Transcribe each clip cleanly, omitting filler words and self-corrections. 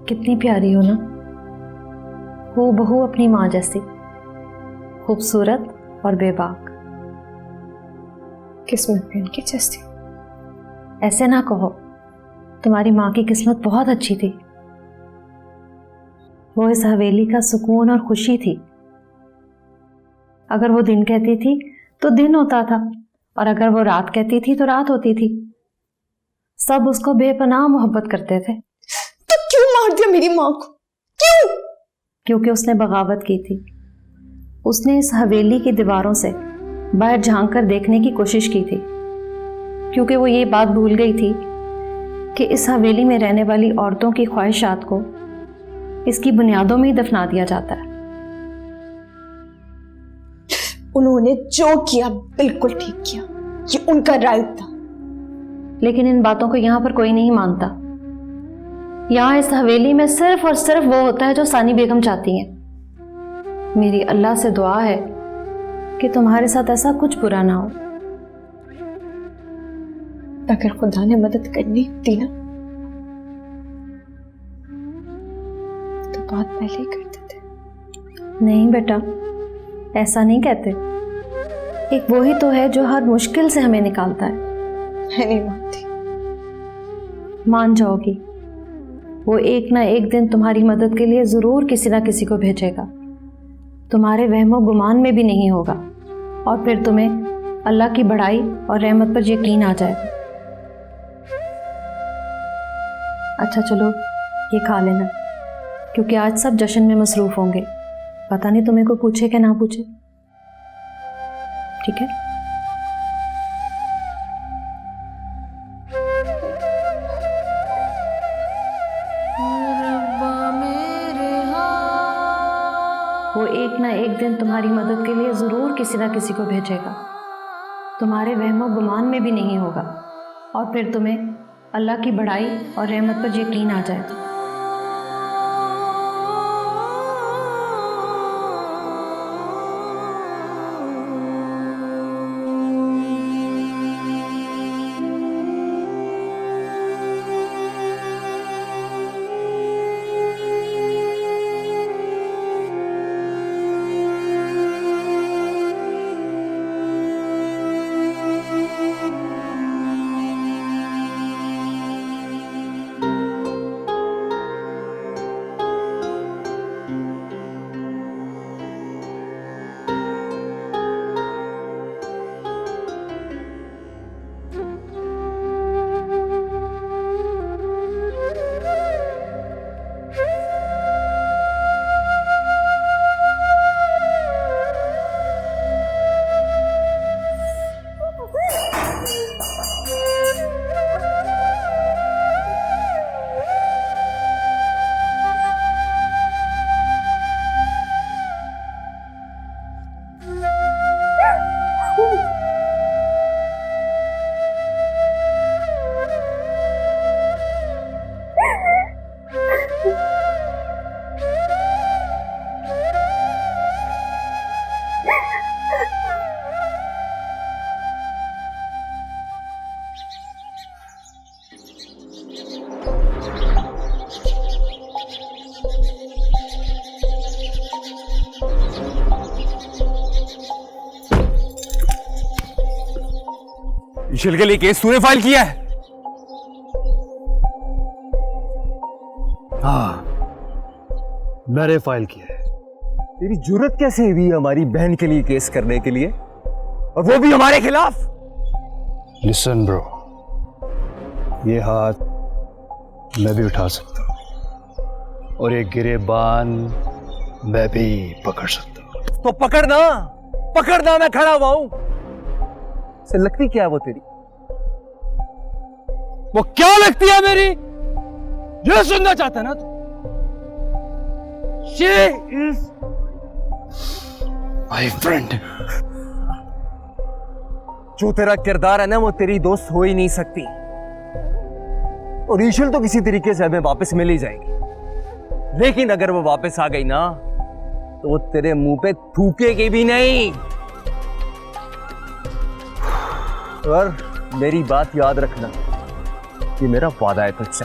کتنی پیاری ہو نا، ہو بہو اپنی ماں جیسی، خوبصورت اور بے باک۔ قسمت بھی ان کی جیسی۔ ایسے نہ کہو، تمہاری ماں کی قسمت بہت اچھی تھی، وہ اس حویلی کا سکون اور خوشی تھی۔ اگر وہ دن کہتی تھی تو دن ہوتا تھا، اور اگر وہ رات کہتی تھی تو رات ہوتی تھی۔ سب اس کو بے پناہ محبت کرتے تھے۔ تو کیوں مار دیا میری ماں کو؟ کیوں؟ کیونکہ اس نے بغاوت کی تھی۔ اس نے اس حویلی کی دیواروں سے باہر جھانک کر دیکھنے کی کوشش کی تھی، کیونکہ وہ یہ بات بھول گئی تھی کہ اس حویلی میں رہنے والی عورتوں کی خواہشات کو اس کی بنیادوں میں ہی دفنا دیا جاتا ہے۔ انہوں نے جو کیا بالکل ٹھیک کیا، یہ ان کا رائٹ تھا۔ لیکن ان باتوں کو یہاں پر کوئی نہیں مانتا۔ یہاں اس حویلی میں صرف اور صرف وہ ہوتا ہے جو ثانی بیگم چاہتی ہیں۔ میری اللہ سے دعا ہے کہ تمہارے ساتھ ایسا کچھ برا نہ ہو۔ اگر خدا نے مدد کرنی ہوتی نا تو بات پہلے ہی کرتے تھے۔ نہیں بیٹا، ایسا نہیں کہتے۔ ایک وہی تو ہے جو ہر مشکل سے ہمیں نکالتا ہے۔ میں نہیں مانتی۔ مان جاؤ گی، وہ ایک نہ ایک دن تمہاری مدد کے لیے ضرور کسی نہ کسی کو بھیجے گا، تمہارے وہم و گمان میں بھی نہیں ہوگا، اور پھر تمہیں اللہ کی بڑائی اور رحمت پر یقین آ جائے گا۔ اچھا چلو یہ کھا لینا، کیونکہ آج سب جشن میں مصروف ہوں گے۔ پتہ نہیں تمہیں کوئی پوچھے کہ نہ پوچھے، ٹھیک ہے؟ وہ ایک نہ ایک دن تمہاری مدد کے لیے ضرور کسی نہ کسی کو بھیجے گا، تمہارے وہم و گمان میں بھی نہیں ہوگا، اور پھر تمہیں اللہ کی بڑائی اور رحمت پر یقین آ جائے گا۔ ایشل کے لیے کیس تو نے فائل کیا ہے؟ ہاں میں نے فائل کیا ہے۔ تیری جرت کیسے ہوئی ہماری بہن کے لیے کیس کرنے کے لیے، اور وہ بھی ہمارے خلاف؟ لسن برو، یہ ہاتھ میں بھی اٹھا سکتا ہوں اور یہ گریبان میں بھی پکڑ سکتا ہوں۔ تو پکڑنا میں کھڑا ہوا ہوں۔ سے لگتی کیا ہے وہ تیری؟ وہ کیا لگتی ہے میری؟ یہ سننا چاہتا ہے نا تو؟ She is my friend۔ جو تیرا کردار ہے نا وہ تیری دوست ہو ہی نہیں سکتی، اور ایشل تو کسی طریقے سے ہمیں واپس مل ہی جائے گی، لیکن اگر وہ واپس آ گئی نا تو وہ تیرے منہ پہ تھوکے گی بھی نہیں۔ اور میری بات یاد رکھنا، یہ میرا وعدہ ہے تجھ سے۔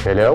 Hello?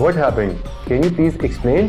What happened? Can you please explain?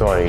Sorry.